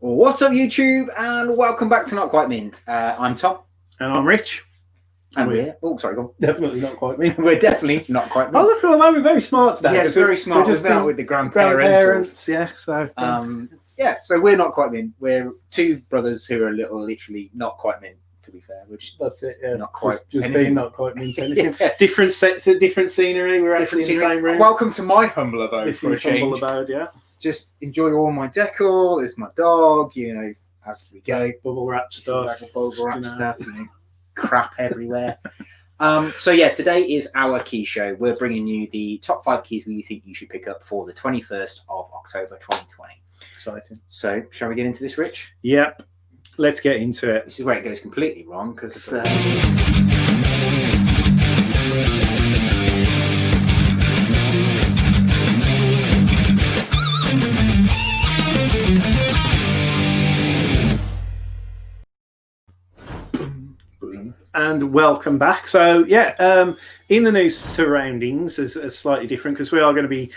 What's up, YouTube, and welcome back to Not Quite Mint. I'm Tom. And I'm Rich. And we're... Oh, sorry, go on. Definitely not quite mint. We're definitely not quite mint. Oh, look, although we're very smart today. Yes, very smart. We've been out with the grandparents. Yeah, so... so we're not quite mint. We're two brothers who are literally not quite mint, to be fair. We're just That's it, yeah. Not quite Just being not quite mint anything. Yeah. Different sets, different scenery. We're actually in the same room. Humble abode This for a is humble change. abode, yeah. Just enjoy all my decor. There's my dog, as we go. Bubble wrap stuff. Bubble wrap stuff, crap everywhere. Today is our key show. We're bringing you the top 5 keys we think you should pick up for the 21st of October 2020. Exciting. So, shall we get into this, Rich? Yep. Let's get into it. This is where it goes completely wrong, because... And welcome back. So in the new surroundings is slightly different because we are going to be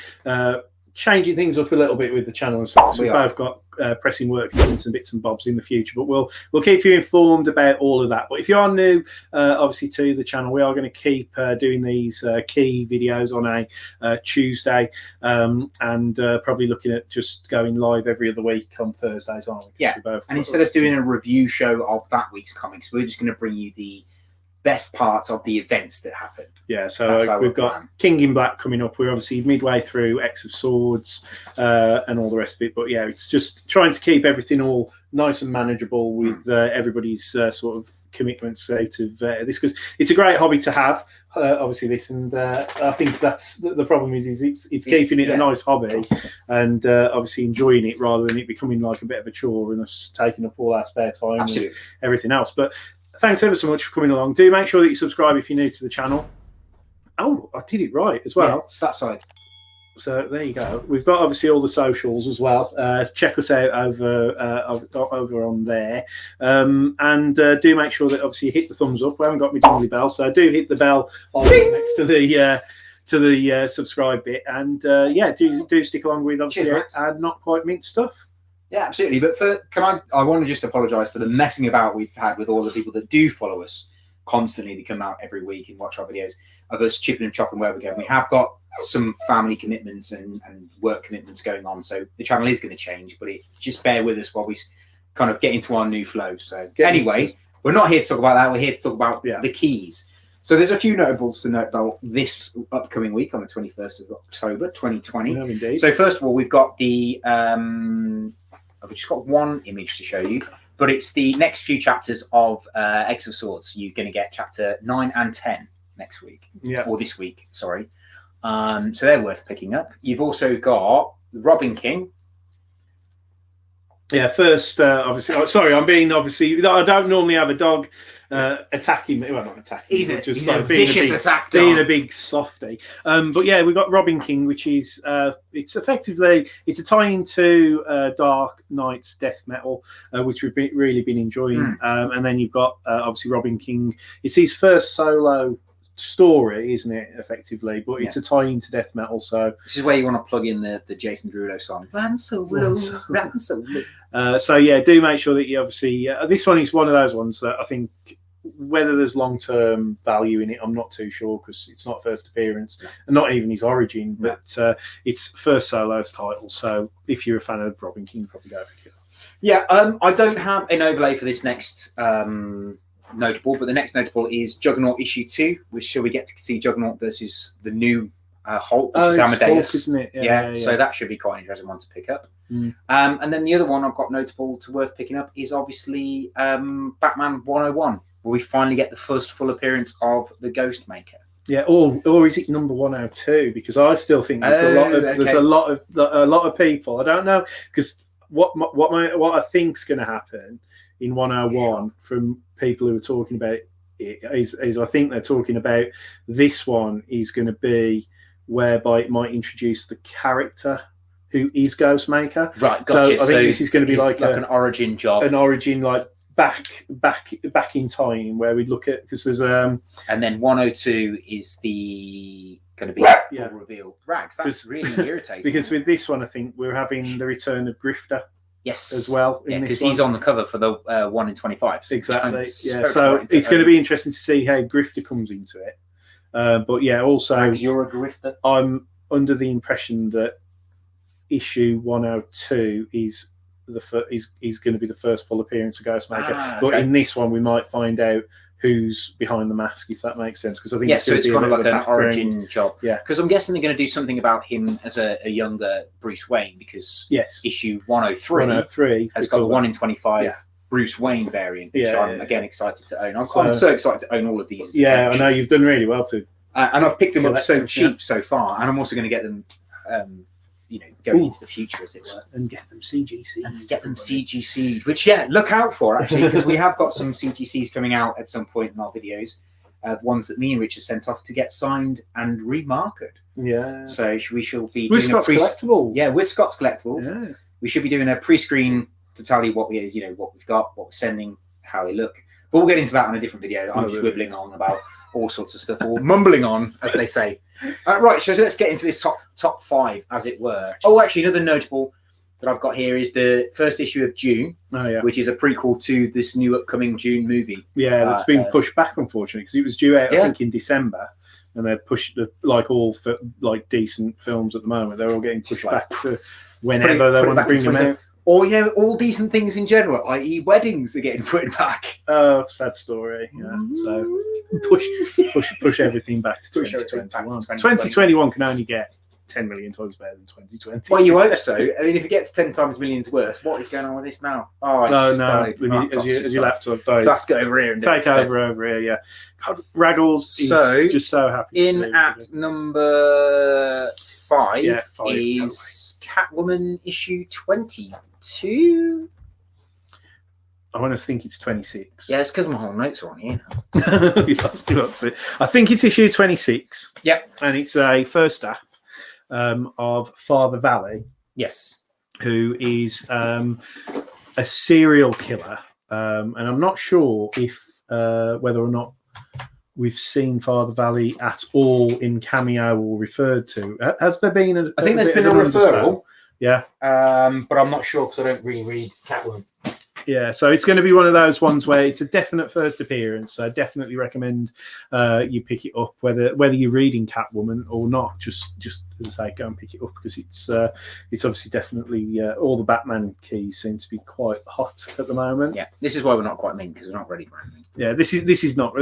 changing things up a little bit with the channel and stuff. So we've both got pressing work and some bits and bobs in the future, but we'll keep you informed about all of that. But if you are new obviously to the channel, we are going to keep doing these key videos on a Tuesday, and probably looking at just going live every other week on Thursdays, aren't we? Yeah, and instead of doing a review show of that week's comics, we're just going to bring you the best parts of the events that happened. Yeah, so we've got King in Black coming up. We're obviously midway through X of Swords and all the rest of it. But yeah, it's just trying to keep everything all nice and manageable with everybody's sort of commitments out of this, because it's a great hobby to have. Obviously, this, and I think that's the problem is it's keeping it a nice hobby and obviously enjoying it rather than it becoming like a bit of a chore and us taking up all our spare time and everything else. But thanks ever so much for coming along. Do make sure that you subscribe if you're new to the channel. Oh, I did it right as well. Yeah, it's that side. So there you go. We've got obviously all the socials as well. Check us out over on there, and do make sure that obviously you hit the thumbs up. We haven't got my dingly bell, so do hit the bell on next to the subscribe bit, and do stick along with obviously and Not Quite Mint stuff. Yeah, absolutely. But I want to just apologise for the messing about we've had with all the people that do follow us constantly. They come out every week and watch our videos of us chipping and chopping where we're going. We have got some family commitments and work commitments going on, so the channel is going to change, but just bear with us while we kind of get into our new flow. So anyway, we're not here to talk about that. We're here to talk about the keys. So there's a few notables to note about this upcoming week on the 21st of October 2020. Yeah, indeed. So first of all, we've got the I've just got one image to show you, but it's the next few chapters of X of Swords. You're going to get chapter 9 and 10 next week, or this week, sorry. So they're worth picking up. You've also got Robin King. Yeah, first, obviously, I'm being obviously, I don't normally have a dog attacking me. Well, not attacking. He's a vicious attack dog. Being a big softie. But yeah, we've got Robin King, which is, it's effectively, it's a tie-in to Dark Knight's death metal, which we've really been enjoying. And then you've got, obviously, Robin King. It's his first solo story, isn't it, effectively, but it's a tie-in to death metal. So this is where you want to plug in the Jason Derulo song, Ran So Low, Ran So Low. So yeah, do make sure that you obviously this one is one of those ones that I think whether there's long-term value in it, I'm not too sure, because it's not first appearance and not even his origin, but it's first solo's title. So if you're a fan of Robin King, probably go for it. Yeah, I don't have an overlay for this next notable, but the next notable is Juggernaut issue 2, which we get to see Juggernaut versus the new Hulk, which is Amadeus, Hulk, isn't it? Yeah, so that should be quite an interesting one to pick up. And then the other one I've got notable to worth picking up is obviously Batman 101, where we finally get the first full appearance of the Ghost Maker. Yeah, or is it number 102? Because I still think there's a lot of people. I don't know, because what I think's going to happen in 101 from people who are talking about it is I think they're talking about this one is going to be whereby it might introduce the character who is Ghostmaker. Right, gotcha. So I think this is going to be like an origin job. An origin, like back in time, where we'd look at, because there's and then 102 is the going to be full reveal. Rags, that's really irritating. Because with this one, I think we're having the return of Grifter. Yes, as well. Yeah, because he's on the cover for the 1 in 25. Exactly. So it's going to be interesting to see how Grifter comes into it. But yeah, also you're a grifter. I'm under the impression that issue 102 is going to be the first full appearance of Ghostmaker. But in this one, we might find out who's behind the mask, if that makes sense. Because I think it's kind of like an origin job. Yeah, because I'm guessing they're going to do something about him as a younger Bruce Wayne. Because issue 103 has got the 1 in 25 Bruce Wayne variant, which I'm again excited to own. I'm so excited to own all of these. Yeah, I know you've done really well too. And I've picked them up so cheap so far, and I'm also going to get them. Going into the future, as it were, and get them CGC, which look out for actually, because we have got some CGCs coming out at some point in our videos, ones that me and Rich have sent off to get signed and remarketed. Yeah. So we shall be with Scott's Collectibles. Yeah, with Scott's Collectibles. Yeah. We should be doing a pre-screen to tell you what we've got, what we're sending, how they look. But we'll get into that in a different video. I'm just wibbling on about all sorts of stuff, or mumbling on, as they say. Right, so let's get into this top 5, as it were. Oh, actually, another notable that I've got here is the first issue of June, which is a prequel to this new upcoming June movie. Yeah, that's been pushed back, unfortunately, because it was due out, I think, in December, and they're pushed, like all decent films at the moment, they're all getting pushed back to whenever they want to bring them out. Or all decent things in general, i.e. weddings, are getting put back. Oh, sad story. Yeah. So push everything back to 2021. 2021 can only get 10 million times better than 2020. Well, you hope so. I mean, if it gets 10 times millions worse, what is going on with this now? Oh, no. As your laptop dies. So I have to go over here and take over here. Yeah. God, Raggles is just so happy. At number 5 is Catwoman issue 22. I want to think it's 26. Yeah, it's because my whole notes are on here. I think it's issue 26. Yep. And it's a first staff of Father Valley. Yes. Who is a serial killer. And I'm not sure if whether or not we've seen Father Valley at all in cameo or referred to. Has there been I think there's been a referral. Yeah. But I'm not sure because I don't really read Catwoman. Yeah, so it's going to be one of those ones where it's a definite first appearance. So I definitely recommend you pick it up, whether you're reading Catwoman or not. Just as I say, go and pick it up because it's obviously definitely all the Batman keys seem to be quite hot at the moment. Yeah, this is why we're not quite mint because we're not ready for anything. Yeah, this is not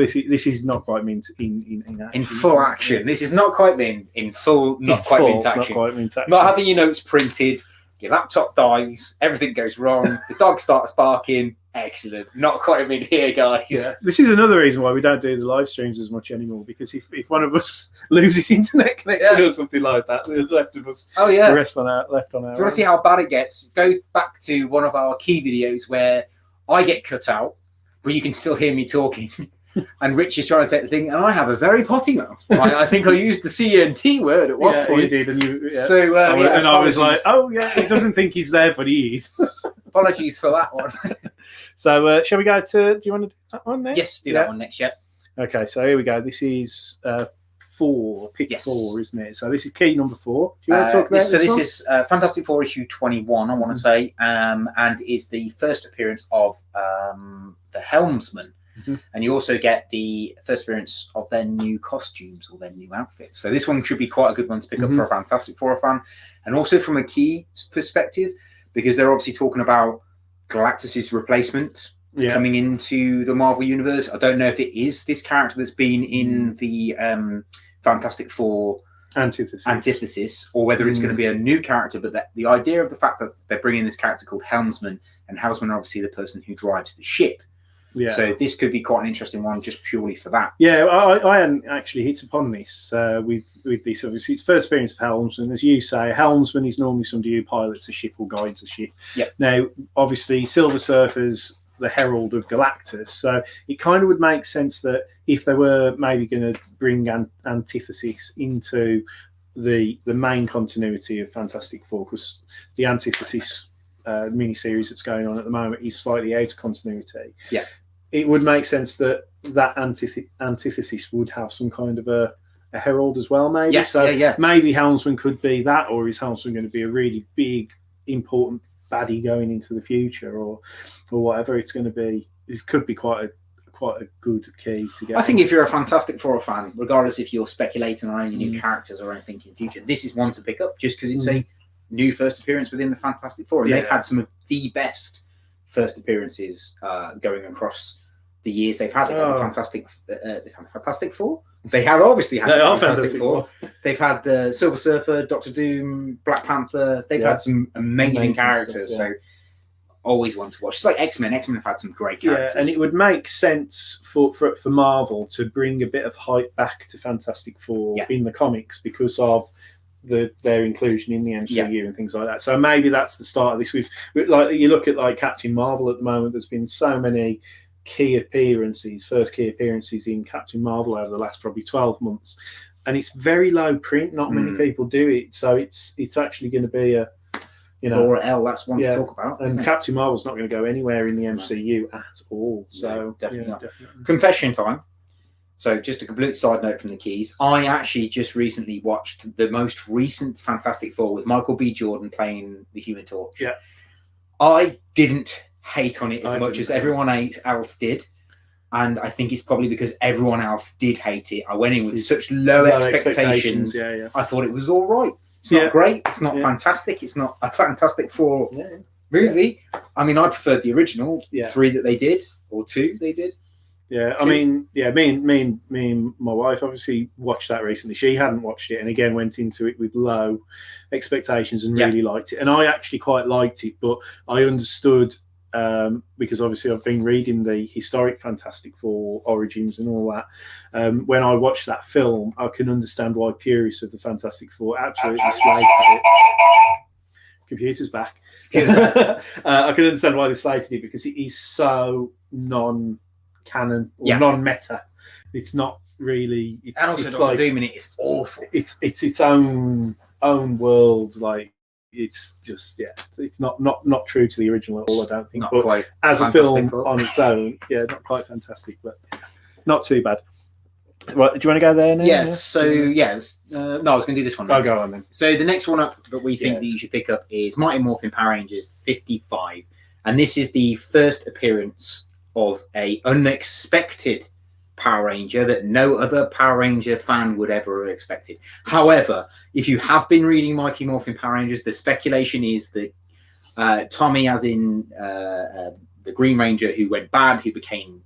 quite mint in full action. This is not quite mint in full mint action. Not having your notes printed. Your laptop dies, everything goes wrong, the dog starts barking. Excellent. Not quite in here, guys. Yeah. This is another reason why we don't do the live streams as much anymore, because if one of us loses internet connection or something like that, the left of us left on our If you want to see how bad it gets, go back to one of our key videos where I get cut out, but you can still hear me talking. And Rich is trying to take the thing, and I have a very potty mouth. I think I used the C-E-N-T word at one point. You did, and you. Yeah. So, and I was like, "Oh yeah, he doesn't think he's there, but he is." Apologies for that one. So, shall we go to? Do you want to do that one next? Yes, do that one next. Yeah. Okay, so here we go. This is 4, pick 4, isn't it? So this is key number 4. Do you want to talk about this? So this is Fantastic Four issue 21. I want to say, and is the first appearance of the Helmsman. Mm-hmm. And you also get the first appearance of their new costumes or their new outfits. So this one should be quite a good one to pick up for a Fantastic Four fan. And also from a key perspective, because they're obviously talking about Galactus's replacement coming into the Marvel Universe. I don't know if it is this character that's been in the Fantastic Four antithesis or whether it's going to be a new character. But the idea of the fact that they're bringing this character called Helmsman, and Helmsman are obviously the person who drives the ship. Yeah. So this could be quite an interesting one just purely for that. Yeah, I hadn't actually hit upon this with this. Obviously, it's first appearance of Helmsman. As you say, Helmsman is normally somebody who pilots a ship or guides a ship. Yeah. Now, obviously, Silver Surfer's the herald of Galactus. So it kind of would make sense that if they were maybe going to bring Antithesis into the main continuity of Fantastic Four, because the Antithesis miniseries that's going on at the moment is slightly out of continuity. Yeah. It would make sense that antithesis would have some kind of a herald as well, maybe. Yes, so maybe Helmsman could be that, or is Helmsman going to be a really big, important baddie going into the future or whatever. It's going to be. It could be quite a good key to get. I think if you're a Fantastic Four fan, regardless if you're speculating on any new characters or anything in future, this is one to pick up just because it's a new first appearance within the Fantastic Four. And they've had some of the best first appearances going across the years they've had. They've had the Fantastic Four. They have obviously had the Fantastic Four. They've had the Silver Surfer, Doctor Doom, Black Panther. They've had some amazing characters. Stuff, always want to watch. It's like X-Men. X-Men have had some great characters. And it would make sense for Marvel to bring a bit of hype back to Fantastic Four in the comics because of their inclusion in the MCU and things like that. So maybe that's the start of this. We've like you look at like Captain Marvel at the moment. There's been so many first key appearances in Captain Marvel over the last probably 12 months, and it's very low print. Not many people do it, so it's actually going to be a Laura L. That's one to talk about. And Captain Marvel's not going to go anywhere in the MCU at all. So definitely not. Confession time. So just a complete side note from the Keys. I actually just recently watched the most recent Fantastic Four with Michael B. Jordan playing the Human Torch. Yeah, I didn't hate on it as much as everyone else did, and I think it's probably because everyone else did hate it. I went in with such low expectations. I thought it was all right. It's not great. It's not fantastic. It's not a Fantastic Four movie. I mean, I preferred the original 3 that they did, or 2 they did. Yeah, I mean, me and my wife obviously watched that recently. She hadn't watched it, and again went into it with low expectations and really liked it. And I actually quite liked it, but I understood because obviously I've been reading the historic Fantastic Four origins and all that. When I watched that film, I can understand why purists of the Fantastic Four absolutely slated it. Computer's back. I can understand why they slated it because it is so non-canon or non-meta. It's not really. And also, Doctor Doom in it is awful. It's its own world, like. It's just it's not true to the original at all. I don't think. Not but quite as a film on its own, not quite fantastic, but not too bad. What, do you want to go there now? Yes. So no, I was going to do this one. I'll go on then. So the next one up that we think that you should pick up is Mighty Morphin Power Rangers 55, and this is the first appearance of a unexpected Power Ranger that no other Power Ranger fan would ever have expected. However, if you have been reading Mighty Morphin Power Rangers, the speculation is that Tommy, as in the Green Ranger who went bad, who became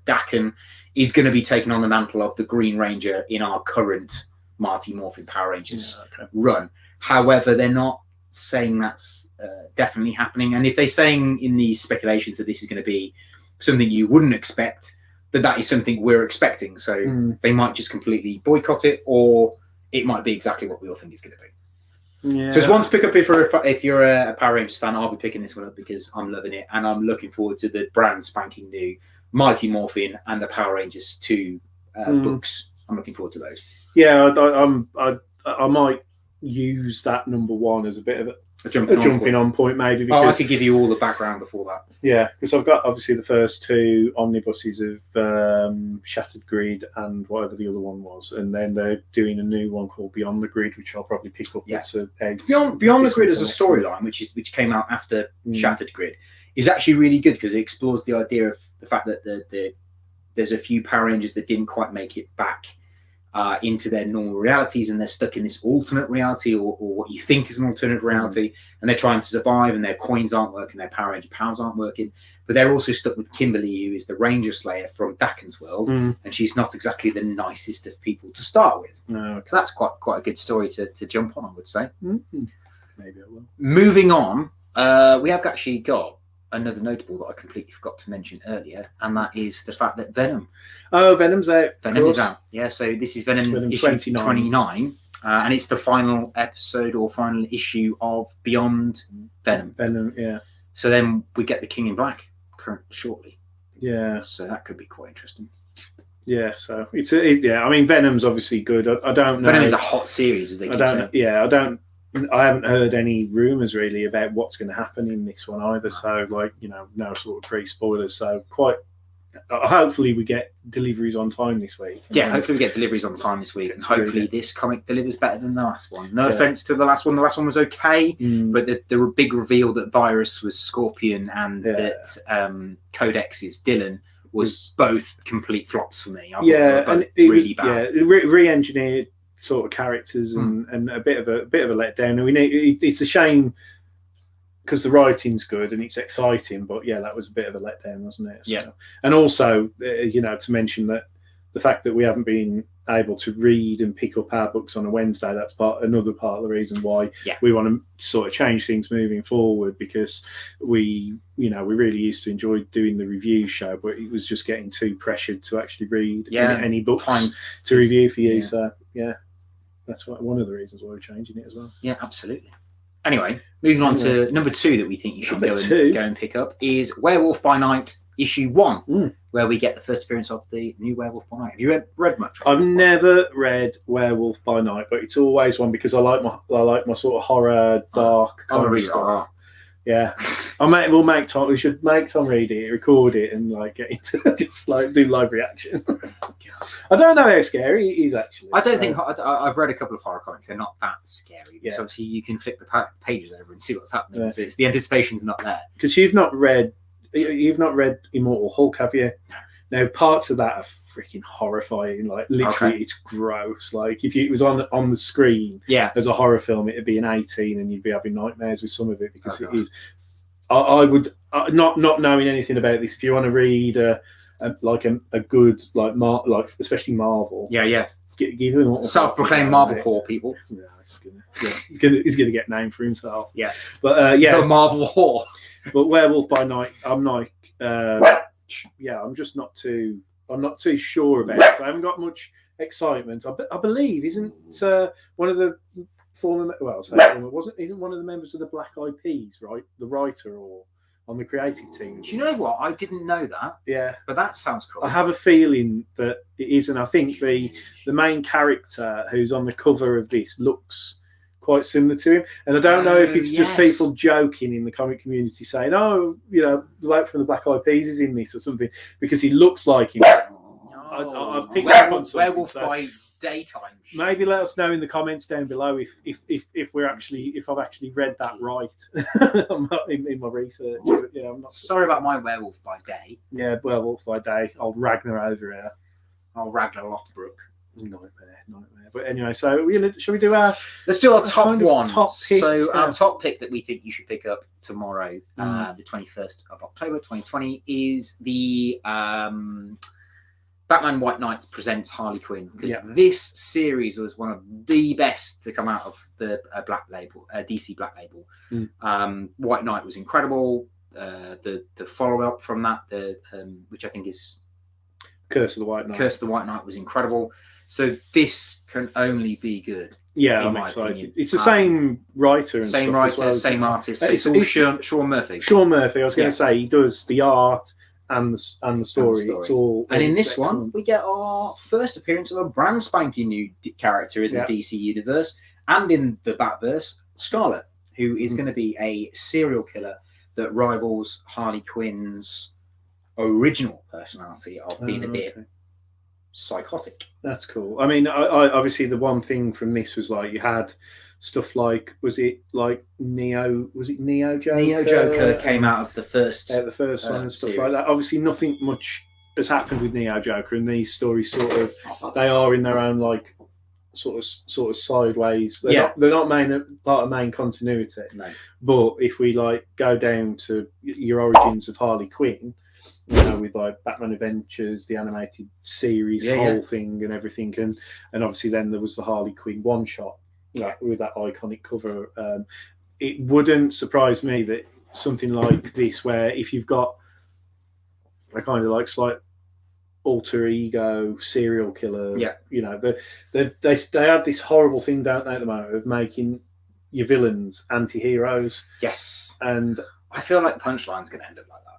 Daken, is going to be taking on the mantle of the Green Ranger in our current Mighty Morphin Power Rangers run. However, they're not saying that's definitely happening. And if they're saying in these speculations that this is going to be something you wouldn't expect, that is something we're expecting. So they might just completely boycott it, or it might be exactly what we all think it's going to be. So it's one to pick up if you're a Power Rangers fan. I'll be picking this one up because I'm loving it, and I'm looking forward to the brand spanking new Mighty Morphin and the Power Rangers 2 books. I'm looking forward to those. Yeah, I might use that number 1 as a bit of a jumping on point maybe. Because, I could give you all the background before that. Yeah, because I've got obviously the first 2 omnibuses of Shattered Grid and whatever the other one was, and then they're doing a new one called Beyond the Grid, which I'll probably pick up. Beyond the Grid as a storyline, which came out after Shattered Grid, is actually really good because it explores the idea of the fact that there's a few Power Rangers that didn't quite make it back into their normal realities, and they're stuck in this alternate reality or what you think is an alternate reality, and they're trying to survive, and their coins aren't working, their Power Ranger powers aren't working, but they're also stuck with Kimberly, who is the Ranger Slayer from Daken's world, and she's not exactly the nicest of people to start with. So that's quite a good story to jump on, I would say. Maybe I will. Moving on, we have actually got another notable that I completely forgot to mention earlier, and that is the fact that Venom. Oh, Venom's out. Venom is out. Yeah, so this is Venom issue 29, and it's the final episode or final issue of Beyond Venom. So then we get the King in Black shortly. Yeah. So that could be quite interesting. Yeah, so I mean, Venom's obviously good. I don't know. Venom is a hot series, as they keep saying. Yeah, I haven't heard any rumours really about what's going to happen in this one either. So, no sort of pre-spoilers. So, quite hopefully we get deliveries on time this week. Yeah, hopefully we get deliveries on time this week, and hopefully this comic delivers better than the last one. No Yeah. offense to the last one was okay, but the big reveal that Virus was Scorpion and that Codex is Dylan was both complete flops for me. I thought they were both really bad. Re-engineered sort of characters and a bit of a letdown. And it's a shame because the writing's good and it's exciting, but yeah, that was a bit of a letdown, wasn't it? So, yeah. And also, to mention that the fact that we haven't been able to read and pick up our books on a Wednesday, that's another part of the reason why we want to sort of change things moving forward, because we really used to enjoy doing the review show, but it was just getting too pressured to actually read any books to review for you. So yeah, that's one of the reasons why we're changing it as well. Yeah, absolutely. Anyway, moving on to number 2 that we think you should go and pick up is Werewolf by Night issue 1, where we get the first appearance of the new Werewolf by Night. Have you read much? I've never read Werewolf by Night, but it's always one because I like my sort of horror, dark kind of stuff. Yeah, we'll make Tom. We should make Tom read it, record it, and get into just do live reaction. I don't know how scary it is actually. I don't think I've read a couple of horror comics. They're not that scary. Because obviously you can flip the pages over and see what's happening. Yeah. So it's the anticipation's not there. Because you've not read Immortal Hulk, have you? No. Now parts of that are freaking horrifying. Literally, it's gross. If it was on the screen, as a horror film, it'd be an 18, and you'd be having nightmares with some of it because it is. I would not knowing anything about this. If you want to read a good especially Marvel, give him self-proclaimed Marvel whore people. Yeah, he's gonna get named for himself. Yeah, but the Marvel whore. But Werewolf by Night, I'm just not too. I'm not too sure about it. So I haven't got much excitement. I believe isn't one of the former isn't one of the members of the Black Eyed Peas, right? The writer or on the creative team. Do you know what? I didn't know that. Yeah, but that sounds cool. I have a feeling that it is, and I think the main character who's on the cover of this looks quite similar to him. And I don't know if it's just people joking in the comic community saying, "Oh, the bloke from the Black Eyed Peas is in this" or something, because he looks like him. I picked up on something. Werewolf by Daytime. Maybe let us know in the comments down below if I've actually read that right. I'm not in my research. But I'm not. Sorry about my Werewolf by Day. Yeah, Werewolf by Day. Old Ragnar over here. Old Ragnar Lothbrok. Nightmare. But anyway, so shall we do our? Let's do our top one. Top pick, our top pick that we think you should pick up tomorrow, the 21st of October, 2020, is the Batman White Knight presents Harley Quinn. Because this series was one of the best to come out of the Black Label, DC Black Label. White Knight was incredible. The follow up from that, which I think is Curse of the White Knight. Curse of the White Knight was incredible. So this can only be good. Yeah, I'm excited. Opinion. It's the same writer and same stuff writer, as well, same artist. It's all Sean Murphy. Sean Murphy. I was going to say he does the art and the story. It's all. And in this one, we get our first appearance of a brand spanking new character in the DC universe and in the Batverse, Scarlet, who is going to be a serial killer that rivals Harley Quinn's original personality of being a bit psychotic. That's cool. I mean, I obviously the one thing from this was you had stuff was it Neo Joker? Neo Joker came out of the first one and stuff series. Like that. Obviously nothing much has happened with Neo Joker, and these stories they are in their own sort of sideways. They're not part of main continuity. No. But if we go down to your origins of Harley Quinn, with Batman Adventures, the animated series, whole thing and everything, and obviously then there was the Harley Quinn one shot with that iconic cover. It wouldn't surprise me that something like this, where if you've got a kind of slight alter ego serial killer, they have this horrible thing, don't they, at the moment, of making your villains anti-heroes. Yes, and I feel like Punchline's going to end up like that.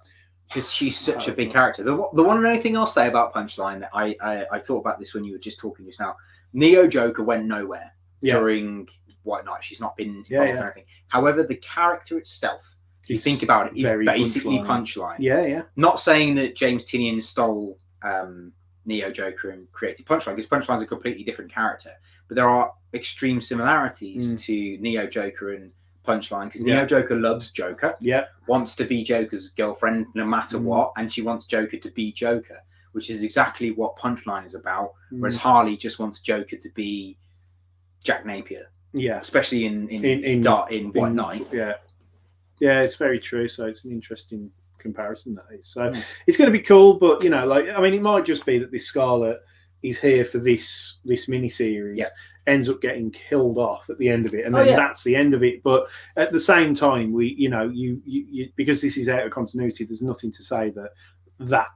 Because she's such a big character. The one and only thing I'll say about Punchline that I thought about this when you were just talking just now. Neo Joker went nowhere during White Knight. She's not been involved in anything. However, the character itself If you think about it, it's very basically punchline. Yeah. Not saying that James Tynion stole Neo Joker and created Punchline, because Punchline's a completely different character. But there are extreme similarities to Neo Joker and Punchline, because Neo Joker loves Joker, wants to be Joker's girlfriend no matter what, and she wants Joker to be Joker, which is exactly what Punchline is about. Whereas Harley just wants Joker to be Jack Napier. Yeah, especially in White Knight. Yeah, it's very true. So it's an interesting comparison, that is. So it's going to be cool, but you know, like, I mean, it might just be that this Scarlet is here for this mini series, ends up getting killed off at the end of it, and then that's the end of it. But at the same time, we, you know, you because this is out of continuity, there's nothing to say that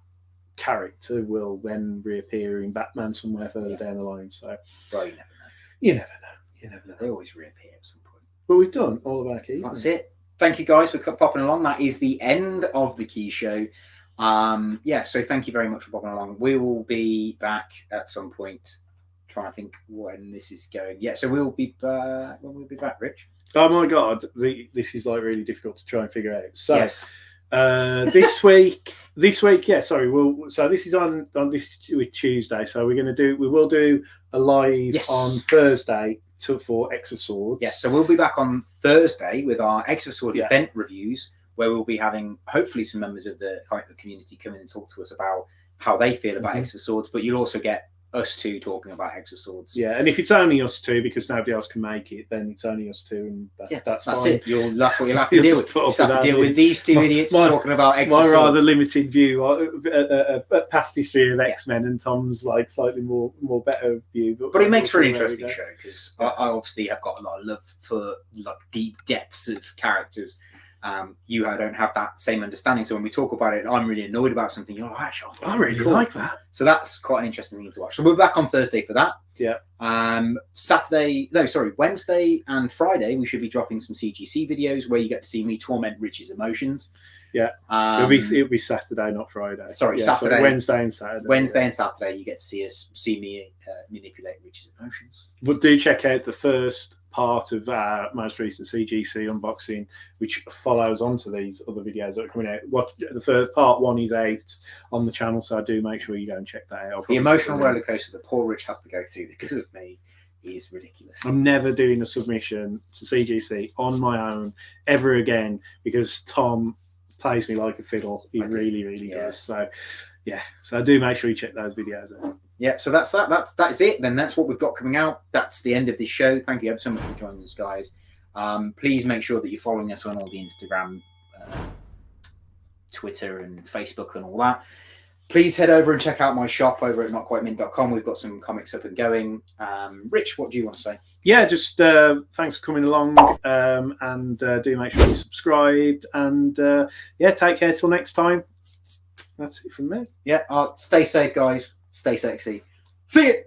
character will then reappear in Batman somewhere further down the line. So, well, you never know. They always reappear at some point. But we've done all of our keys. That's it. Thank you guys for popping along. That is the end of the Key Show. So thank you very much for popping along. We will be back at some point. Trying to think when this is going. Yeah, so we'll be back. When we'll be back, Rich. Oh my God, this is like really difficult to try and figure out. So yes. This week, yeah. Sorry, so this is on this Tuesday. So we will do a live on Thursday for X of Swords. Yes, so we'll be back on Thursday with our X of Swords event reviews, where we'll be having hopefully some members of the comic book community come in and talk to us about how they feel about X of Swords. But you'll also get us two talking about X of Swords. Yeah, and if it's only us two because nobody else can make it, then it's only us two, and that's fine. It. That's what you'll have to deal with. You'll have to deal with these two idiots talking about X of Swords. My rather limited view, past history of X-Men, and Tom's like slightly more better view. But it makes for an interesting show, because I obviously have got a lot of love for like deep depths of characters. You don't have that same understanding, so when we talk about it, I'm really annoyed about something. You're like, actually, I really like that. So that's quite an interesting thing to watch. So we'll be back on Thursday for that. Yeah. Wednesday and Friday we should be dropping some CGC videos where you get to see me torment Rich's emotions. Yeah. It'll be Saturday, not Friday. Saturday. So Wednesday and Saturday. Wednesday and Saturday you get to see me manipulate Rich's emotions. But do check out the first part of our most recent CGC unboxing, which follows on to these other videos that are coming out. The first part 1 is out on the channel, so I do make sure you go and check that out. The emotional roller coaster that poor Rich has to go through because of me is ridiculous. I'm never doing a submission to CGC on my own ever again, because Tom plays me like a fiddle. He really does. So yeah, so I do make sure you check those videos out. Yeah, so that's that's it. Then that's what we've got coming out. That's the end of this show. Thank you ever so much for joining us, guys. Please make sure that you're following us on all the Instagram, Twitter, and Facebook, and all that. Please head over and check out my shop over at notquitemint.com. We've got some comics up and going. Rich, what do you want to say? Yeah, just thanks for coming along, and do make sure you're subscribed, and take care till next time. That's it from me. Yeah, stay safe, guys. Stay sexy. See you.